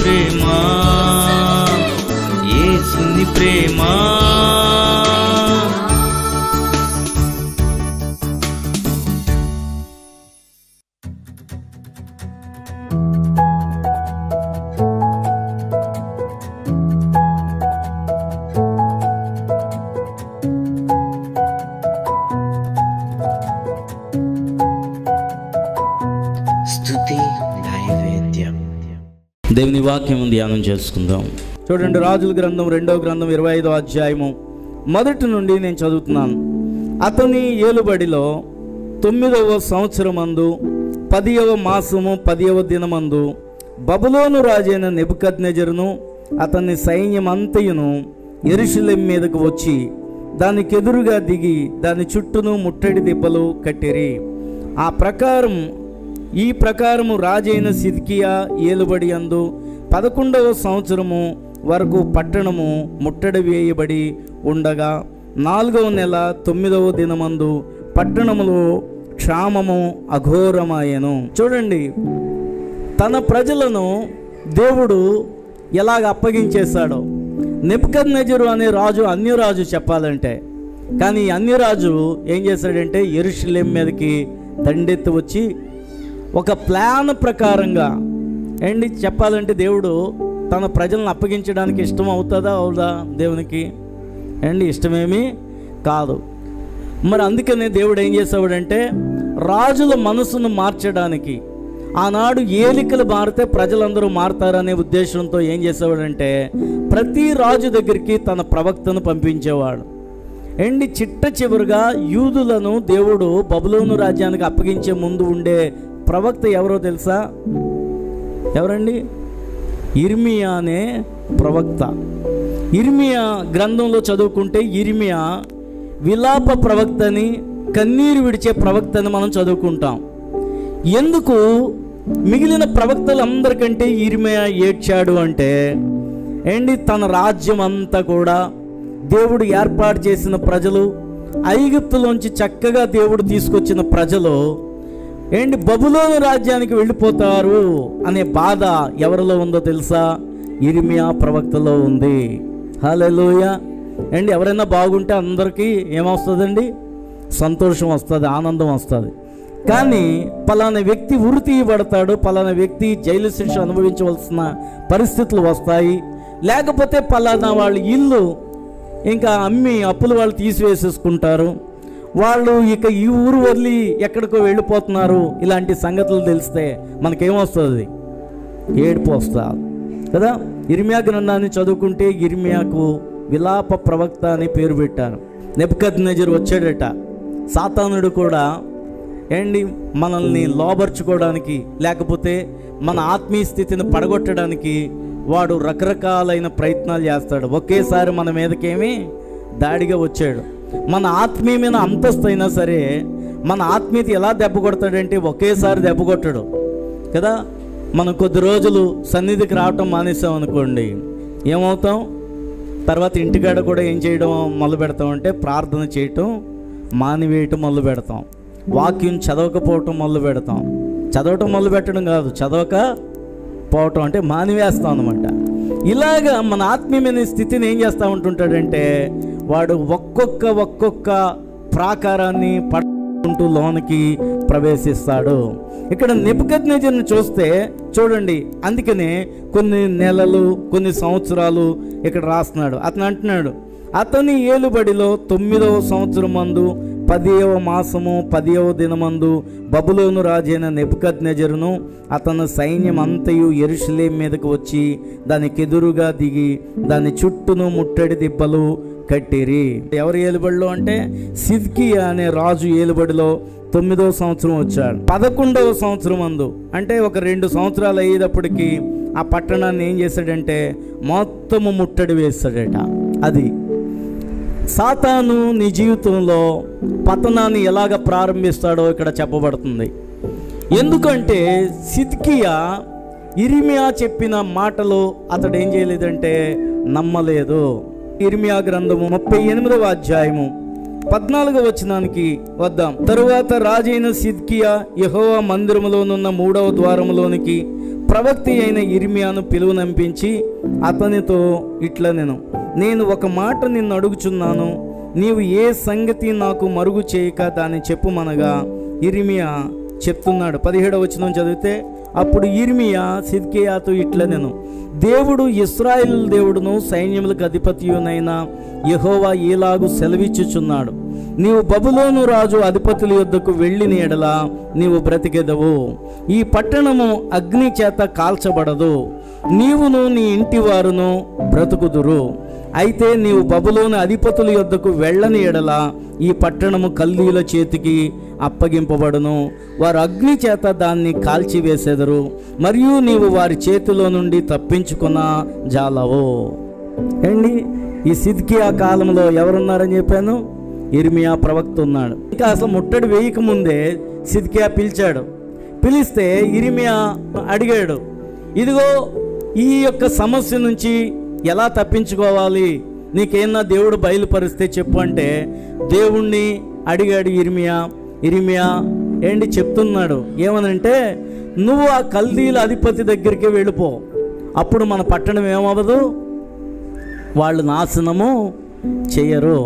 ప్రేమ, యేసుని ప్రేమ. దేవుని వాక్యం ధ్యానం చేసుకుందాం. చూడండి, రాజుల గ్రంథం 2వ గ్రంథం 25వ అధ్యాయము మొదటి నుండి నేను చదువుతున్నాను. అతని ఏలుబడిలో 9వ సంవత్సరమందు 10వ మాసము 10వ దినమందు బబులోను రాజైన నెబుకద్నెజరును అతని సైన్యమంతయును యెరూషలేము మీదకు వచ్చి దానికి ఎదురుగా దిగి దాని చుట్టూను ముట్టడి దిబ్బలు కట్టిరి. ఈ ప్రకారము రాజైన సిద్కియా ఏలుబడి యందు 11వ సంవత్సరము వరకు పట్టణము ముట్టడి వేయబడి ఉండగా 4వ నెల 9వ దినమందు పట్టణములో క్షామము అఘోరమాయెను. చూడండి, తన ప్రజలను దేవుడు ఎలాగ అప్పగించేశాడో. నెబుకద్నెజరు అనే రాజు అన్యరాజు చెప్పాలంటే, కానీ అన్యరాజు ఏం చేశాడంటే యెరూషలేము మీదకి దండెత్తి వచ్చి ఒక ప్లాన్ ప్రకారంగా చెప్పాలంటే దేవుడు తన ప్రజలను అప్పగించడానికి ఇష్టం అవుతుందా అవుదా దేవునికి? ఇష్టమేమీ కాదు. మరి అందుకనే దేవుడు ఏం చేసేవాడంటే రాజుల మనసును మార్చడానికి, ఆనాడు ఏలికలు మారితే ప్రజలందరూ మారతారనే ఉద్దేశంతో ఏం చేసేవాడంటే ప్రతి రాజు దగ్గరికి తన ప్రవక్తను పంపించేవాడు. చిట్ట చివరిగా యూదులను దేవుడు బబులోను రాజ్యానికి అప్పగించే ముందు ఉండే ప్రవక్త ఎవరో తెలుసా? ఎవరండి? ఇర్మియా అనే ప్రవక్త. ఇర్మియా గ్రంథంలో చదువుకుంటే ఇర్మియా విలాప ప్రవక్తని, కన్నీరు విడిచే ప్రవక్తని మనం చదువుకుంటాం. ఎందుకు మిగిలిన ప్రవక్తలందరికంటే ఇర్మియా ఏడ్చాడు అంటే తన రాజ్యం అంతా కూడా దేవుడు ఏర్పాటు చేసిన ప్రజలు, ఐగుప్తులోంచి చక్కగా దేవుడు తీసుకొచ్చిన ప్రజలు బబులోను రాజ్యానికి వెళ్ళిపోతారు అనే బాధ ఎవరిలో ఉందో తెలుసా? ఇర్మియా ప్రవక్తలో ఉంది. హల్లెలూయా. ఎవరైనా బాగుంటే అందరికీ ఏమొస్తుందండి? సంతోషం వస్తుంది, ఆనందం వస్తుంది. కానీ పలానా వ్యక్తి ఉరి తీయబడతాడు, పలానా వ్యక్తి జైలు శిక్ష అనుభవించవలసిన పరిస్థితులు వస్తాయి, లేకపోతే పలానా వాళ్ళ ఇల్లు ఇంకా అమ్మి అప్పులు వాళ్ళు తీసివేసేసుకుంటారు, వాళ్ళు ఇక ఈ ఊరు వదిలి ఎక్కడికో వెళ్ళిపోతున్నారు, ఇలాంటి సంగతులు తెలిస్తే మనకేమొస్తుంది? ఏడుపు వస్తుంది కదా. ఇర్మియా గ్రంథాన్ని చదువుకుంటే ఇర్మియాకు విలాప ప్రవక్త అని పేరు పెట్టారు. నెబుకద్నెజరు వచ్చాడట. సాతానుడు కూడా మనల్ని లోబర్చుకోవడానికి, లేకపోతే మన ఆత్మీయ స్థితిని పడగొట్టడానికి వాడు రకరకాలైన ప్రయత్నాలు చేస్తాడు. ఒకేసారి మన మీదకేమీ దాడిగా వచ్చాడు. మన ఆత్మీయమైన అంతస్తు అయినా సరే మన ఆత్మీయత ఎలా దెబ్బ కొడతాడంటే ఒకేసారి దెబ్బ కొట్టడు కదా. మనం కొద్ది రోజులు సన్నిధికి రావటం మానేసాం అనుకోండి, ఏమవుతాం? తర్వాత ఇంటికాడ కూడా ఏం చేయడం మొదలు పెడతామంటే ప్రార్థన చేయటం మానివేయటం మొదలు పెడతాం. వాక్యం చదవకపోవటం మొదలు పెడతాం. చదవటం మొదలు పెట్టడం కాదు, చదవకపోవటం అంటే మానివేస్తాం అన్నమాట. ఇలాగా మన ఆత్మీయమైన స్థితిని ఏం చేస్తూ ఉంటుంటాడంటే వాడు ఒక్కొక్క ప్రాకారాన్ని పట్టుకుంటూ లోనికి ప్రవేశిస్తాడు. ఇక్కడ నెబుకద్నెజరుని చూస్తే చూడండి, అందుకనే కొన్ని నెలలు కొన్ని సంవత్సరాలు ఇక్కడ రాస్తున్నాడు. అతను అంటున్నాడు, అతని ఏలుబడిలో 9వ సంవత్సరం మందు 10వ మాసము 10వ దినమందు బబులోను రాజైన నెబుకద్నెజరును అతని సైన్యం అంతయు యెరూషలేము మీదకు వచ్చి దానికి ఎదురుగా దిగి దాని చుట్టూను ముట్టడి దిబ్బలు కట్టిరి. ఎవరి ఏలుబడిలో అంటే సిద్కియా అనే రాజు ఏలుబడిలో 9వ సంవత్సరం వచ్చాడు. 11వ సంవత్సరం అందు అంటే ఒక 2 సంవత్సరాలు అయ్యేటప్పటికి ఆ పట్టణాన్ని ఏం చేశాడంటే మొత్తము ముట్టడి వేస్తాడట. అది సాతాను నీ జీవితంలో పతనాన్ని ఎలాగ ప్రారంభిస్తాడో ఇక్కడ చెప్పబడుతుంది. ఎందుకంటే సిద్కియా ఇర్మియా చెప్పిన మాటలు అతడు ఏం చేయలేదంటే నమ్మలేదు. ఇర్మియా గ్రంథము 38వ అధ్యాయము 14వ వచనానికి వద్దాం. తరువాత రాజైన సిద్కియా యెహోవా మందిరములోనున్న 3వ ద్వారములోనికి ప్రవక్త అయిన ఇర్మియాను పిలువనంపించి అతనితో ఇట్లా నేను ఒక మాట నిన్ను అడుగుచున్నాను, నీవు ఏ సంగతి నాకు మరుగు చేయక దాన్ని చెప్పుమనగా ఇర్మియా చెప్తున్నాడు. 17వ వచనం చదివితే, అప్పుడు ఇర్మియా సిద్కియాతో ఇట్లా దేవుడు ఇశ్రాయేలు దేవుడును సైన్యములకు అధిపతియునైన యెహోవా ఈలాగు సెలవిచ్చుచున్నాడు, నీవు బబులోను రాజు అధిపతుల యొద్దకు వెళ్ళిన ఎడల నీవు బ్రతికెదవు, ఈ పట్టణము అగ్ని చేత కాల్చబడదు, నీవును నీ ఇంటి వారును బ్రతుకుదురు. అయితే నీవు బబులోను అధిపతుల యొద్దకు వెళ్ళని ఎడల ఈ పట్టణము కల్దీయుల చేతికి అప్పగింపబడును, వారు అగ్ని చేత దాన్ని కాల్చివేసెదరు, మరియు నీవు వారి చేతిలో నుండి తప్పించుకున్న జాలవు. ఏండి, ఈ సిద్కియా కాలంలో ఎవరున్నారని చెప్పాను? ఇర్మియా ప్రవక్త ఉన్నాడు. ఇంకా అసలు ముట్టడి వేయకముందే సిద్కియా పిలిచాడు. పిలిస్తే ఇర్మియా అడిగాడు, ఇదిగో ఈ యొక్క సమస్య నుంచి ఎలా తప్పించుకోవాలి, నీకేమన్నా దేవుడు బయలుపరిస్తే చెప్పు అంటే దేవుణ్ణి అడిగాడు ఇర్మియా ఏంటి చెప్తున్నాడు ఏమనంటే, నువ్వు ఆ కల్దీల అధిపతి దగ్గరికి వెళ్ళిపో, అప్పుడు మన పట్టణం ఏమవ్వదు, వాళ్ళు నాశనము చెయ్యరు.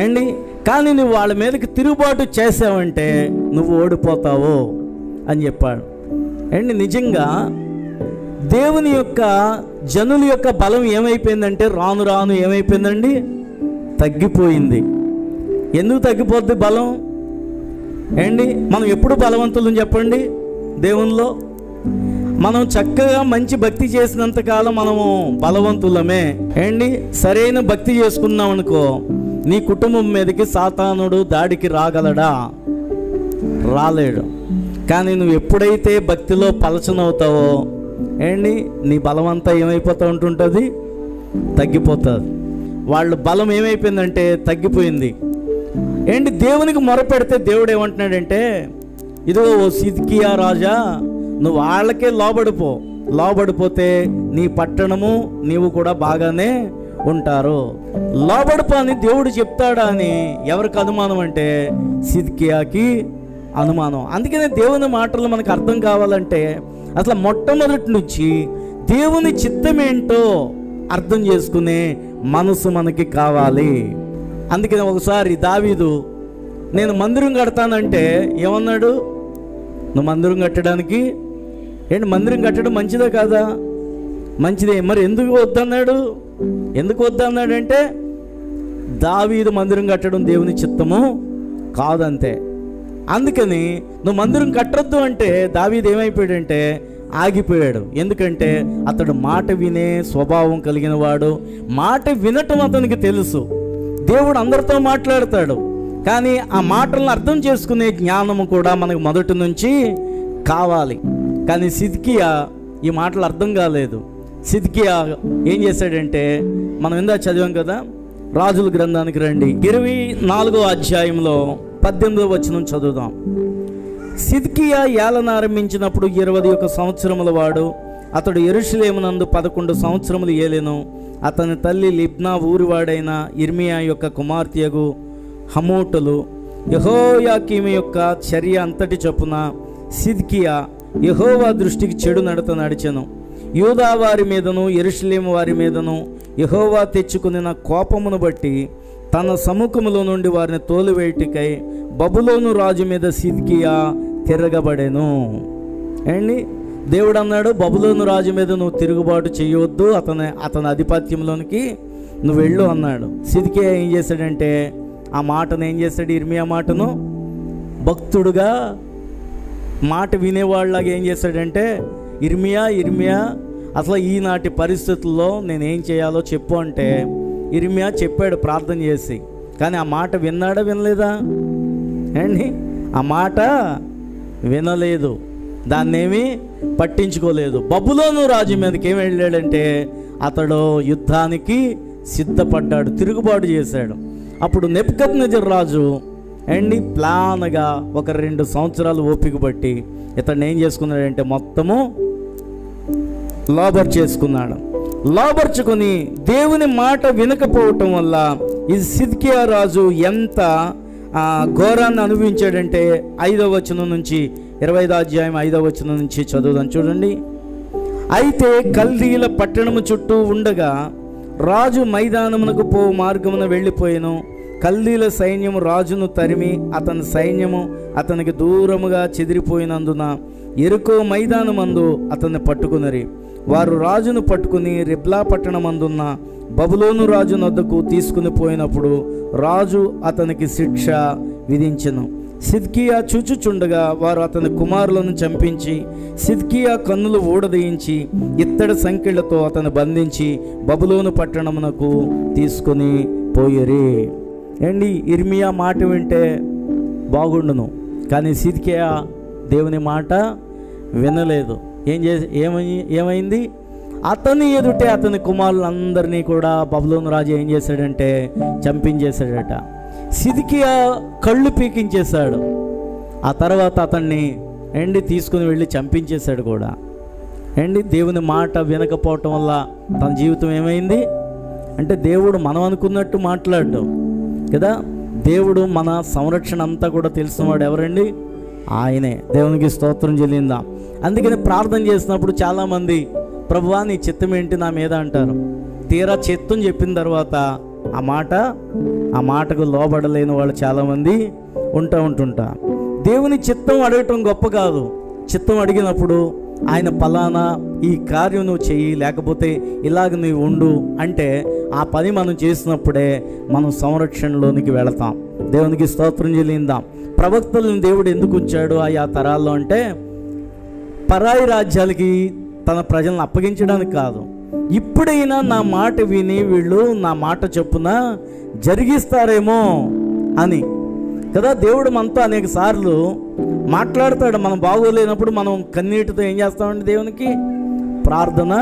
ఏండి, కానీ నువ్వు వాళ్ళ మీదకి తిరుగుబాటు చేసావంటే నువ్వు ఓడిపోతావు అని చెప్పాడు. ఏండి, నిజంగా దేవుని యొక్క జనుల యొక్క బలం ఏమైపోయిందంటే రాను రాను ఏమైపోయిందండి, తగ్గిపోయింది. ఎందుకు తగ్గిపోద్ది బలం? ఏండి, మనం ఎప్పుడు బలవంతులని చెప్పండి దేవునిలో? మనం చక్కగా మంచి భక్తి చేసినంతకాలం మనము బలవంతులమే. ఏండి, సరైన భక్తి చేసుకున్నాం అనుకో, నీ కుటుంబం మీదకి సాతానుడు దాడికి రాగలడా? రాలేడు. కానీ నువ్వు ఎప్పుడైతే భక్తిలో పలచనవుతావో ఏండి, నీ బలం అంతా ఏమైపోతూ ఉంటుంటుంది, తగ్గిపోతుంది. వాళ్ళ బలం ఏమైపోయిందంటే తగ్గిపోయింది. ఏంటి, దేవునికి మొరపెడితే దేవుడు ఏమంటున్నాడంటే, ఇదో ఓ సిద్కియా రాజా, నువ్వు వాళ్ళకే లోబడిపోతే నీ పట్టణము నీవు కూడా బాగానే ఉంటారు. లోబడిపో అని దేవుడు చెప్తాడా అని ఎవరికి అనుమానం అంటే సిద్కియాకి అనుమానం. అందుకనే దేవుని మాటలు మనకు అర్థం కావాలంటే అసలు మొట్టమొదటి నుంచి దేవుని చిత్తం ఏంటో అర్థం చేసుకునే మనసు మనకి కావాలి. అందుకని ఒకసారి దావీదు నేను మందిరం కడతానంటే ఏమన్నాడు? నువ్వు మందిరం కట్టడానికి ఏంటి, మందిరం కట్టడం మంచిదా కాదా? మంచిదే. మరి ఎందుకు వద్దన్నాడంటే దావీదు మందిరం కట్టడం దేవుని చిత్తము కాదంతే. అందుకని నువ్వు మందిరం కట్టొద్దు అంటే దావీదు ఏమైపోయాడంటే ఆగిపోయాడు. ఎందుకంటే అతడు మాట వినే స్వభావం కలిగిన వాడు. మాట వినటం అతనికి తెలుసు. దేవుడు అందరితో మాట్లాడతాడు, కానీ ఆ మాటలను అర్థం చేసుకునే జ్ఞానము కూడా మనకు మొదటి నుంచి కావాలి. కానీ సిద్కియా ఈ మాటలు అర్థం కాలేదు. సిద్కియా ఏం చేశాడంటే, మనం ఇందాక చదివాం కదా, రాజుల గ్రంథానికి రండి, 24వ అధ్యాయంలో 18వ వచనం చదువుదాం. సిద్కియా ఏలన ఆరంభించినప్పుడు 21 సంవత్సరముల వాడు. అతడు యెరూషలేమునందు 11 సంవత్సరములు ఏలెను. అతని తల్లి లిబ్నా ఊరివాడైన ఇర్మియా యొక్క కుమార్తెయగు హమూటలు. యెహోయాకీము యొక్క చర్య అంతటి చొప్పున సిద్కియా యెహోవా దృష్టికి చెడు నడత నడిచెను. యూదా వారి మీదను యెరూషలేము వారి మీదను యెహోవా తెచ్చుకున్న కోపమును బట్టి తన సముఖములో నుండి వారిని తోలివేటికై బబులోను రాజు మీద సిద్కియా తిరగబడెను. ఏండి, దేవుడు అన్నాడు, బబులోను రాజు మీద నువ్వు తిరుగుబాటు చేయవద్దు, అతని ఆధిపత్యంలోనికి నువ్వు వెళ్ళు అన్నాడు. సిద్కియా ఏం చేశాడంటే ఆ మాటను ఏం చేశాడు, ఇర్మియా మాటను భక్తుడుగా మాట వినేవాళ్ళలాగా ఏం చేశాడంటే, ఇర్మియా అసలు ఈనాటి పరిస్థితుల్లో నేనేం చేయాలో చెప్పు అంటే ఇర్మియా చెప్పాడు ప్రార్థన చేసి. కానీ ఆ మాట విన్నాడా వినలేదా? అండి, ఆ మాట వినలేదు, దాన్నేమీ పట్టించుకోలేదు. బబులోను రాజు మీదకి ఏం వెళ్ళాడంటే అతడు యుద్ధానికి సిద్ధపడ్డాడు, తిరుగుబాటు చేశాడు. అప్పుడు నెబుకద్నెజర్ రాజు ప్లాన్గా ఒక 2 సంవత్సరాలు ఓపిక బట్టి ఇతన్ని ఏం చేసుకున్నాడంటే మొత్తము లోబర్చేసుకున్నాడు. లోబర్చుకొని దేవుని మాట వినకపోవటం వల్ల ఈ సిద్కియా రాజు ఎంత ఘోరాన్ని అనుభవించాడంటే 5వ వచనం నుంచి 25వ అధ్యాయం 5వ వచనం నుంచి చదువుదాం చూడండి. అయితే కల్దీల పట్టణము చుట్టూ ఉండగా రాజు మైదానమునకు పోవు మార్గమున వెళ్ళిపోయెను. కల్దీల సైన్యము రాజును తరిమి అతని సైన్యము అతనికి దూరముగా చెదిరిపోయినందున యెరికో మైదానమందు అతన్ని పట్టుకునిరి. వారు రాజును పట్టుకుని రిబ్లా పట్టణమందున్న బబులోను రాజు నొద్దకు తీసుకుని పోయినప్పుడు రాజు అతనికి శిక్ష విధించెను. సిద్కియా చూచుచుండగా వారు అతని కుమారులను చంపించి సిద్కియా కన్నులు ఊడదీయించి ఇత్తడి సంకెళ్లతో అతను బంధించి బబులోను పట్టణమునకు తీసుకొని పోయిరి. ఏండి, ఇర్మియా మాట వింటే బాగుండును, కానీ సిద్కియా దేవుని మాట వినలేదు. ఏమైంది? అతని ఎదుటే అతని కుమారులందరినీ కూడా బబులోను రాజు ఏం చేశాడంటే చంపించేశాడట. సిద్కియా కళ్ళు పీకించేశాడు. ఆ తర్వాత అతన్ని తీసుకుని వెళ్ళి చంపించేశాడు కూడా. దేవుని మాట వినకపోవటం వల్ల తన జీవితం ఏమైంది అంటే, దేవుడు మనం అనుకున్నట్టు మాట్లాడడం కదా. దేవుడు మన సంరక్షణ అంతా కూడా తెలిసినవాడు ఎవరండి? ఆయనే. దేవునికి స్తోత్రం చెల్లిందాం. అందుకని ప్రార్థన చేసినప్పుడు చాలామంది ప్రభువా నీ చిత్తం ఏంటి నా మీద అంటారు. తీరా చిత్తం చెప్పిన తర్వాత ఆ మాటకు లోబడలేని వాళ్ళు చాలామంది ఉంటుంటా. దేవుని చిత్తం అడగటం గొప్ప కాదు. చిత్తం అడిగినప్పుడు ఆయన పలానా ఈ కార్యం నువ్వు చెయ్యి, లేకపోతే ఇలాగ నువ్వు ఉండు అంటే ఆ పని మనం చేసినప్పుడే మనం సంరక్షణలోనికి వెళతాం. దేవునికి స్తోత్రం చెల్లిందాం. ప్రవక్తలను దేవుడు ఎందుకు ఉంచాడు ఆయా తరాల్లో అంటే, పరాయి రాజ్యాలకి తన ప్రజలను అప్పగించడానికి కాదు, ఇప్పుడైనా నా మాట విని వీళ్ళు నా మాట చొప్పున జరిగిస్తారేమో అని కదా. దేవుడు మనతో అనేక సార్లు మాట్లాడతాడు. మనం బాగోలేనప్పుడు మనం కన్నీటితో ఏం చేస్తామండి? దేవునికి ప్రార్థన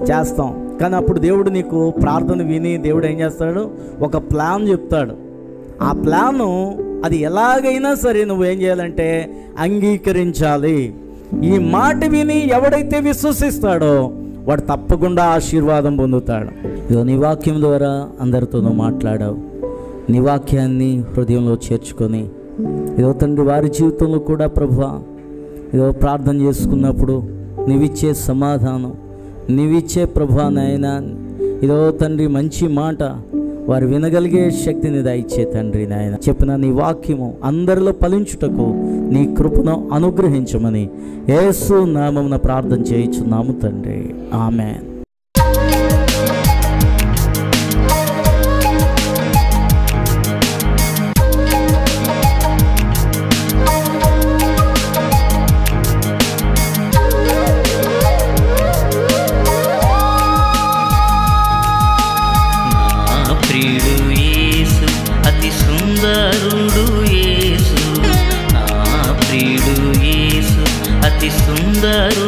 చేస్తాం. కానీ అప్పుడు దేవుడు నీకు ప్రార్థన విని దేవుడు ఏం చేస్తాడు? ఒక ప్లాన్ చెప్తాడు. ఆ ప్లాను అది ఎలాగైనా సరే నువ్వు ఏం చేయాలంటే అంగీకరించాలి. ఈ మాట విని ఎవడైతే విశ్వసిస్తాడో వాడు తప్పకుండా ఆశీర్వాదం పొందుతాడు. ఇదో నీ వాక్యం ద్వారా అందరితో నువ్వు మాట్లాడావు. నీ వాక్యాన్ని హృదయంలో చేర్చుకొని ఇదో తండ్రి వారి జీవితంలో కూడా ప్రభువా ఇదో ప్రార్థన చేసుకున్నప్పుడు నీవిచ్చే సమాధానం, నీవిచ్చే ప్రభువా నాయన ఇదో తండ్రి మంచి మాట వారు వినగలిగే శక్తిని దయచే తండ్రి నాయన. చెప్పిన నీ వాక్యము అందరిలో ఫలించుటకు నీ కృపను అనుగ్రహించమని యేసు నామమున ప్రార్థన చేయుచున్నాము తండ్రి. ఆమేన్. అతి సుందరుడు యేసు, నా ప్రియుడు యేసు అతి సుందరుడు.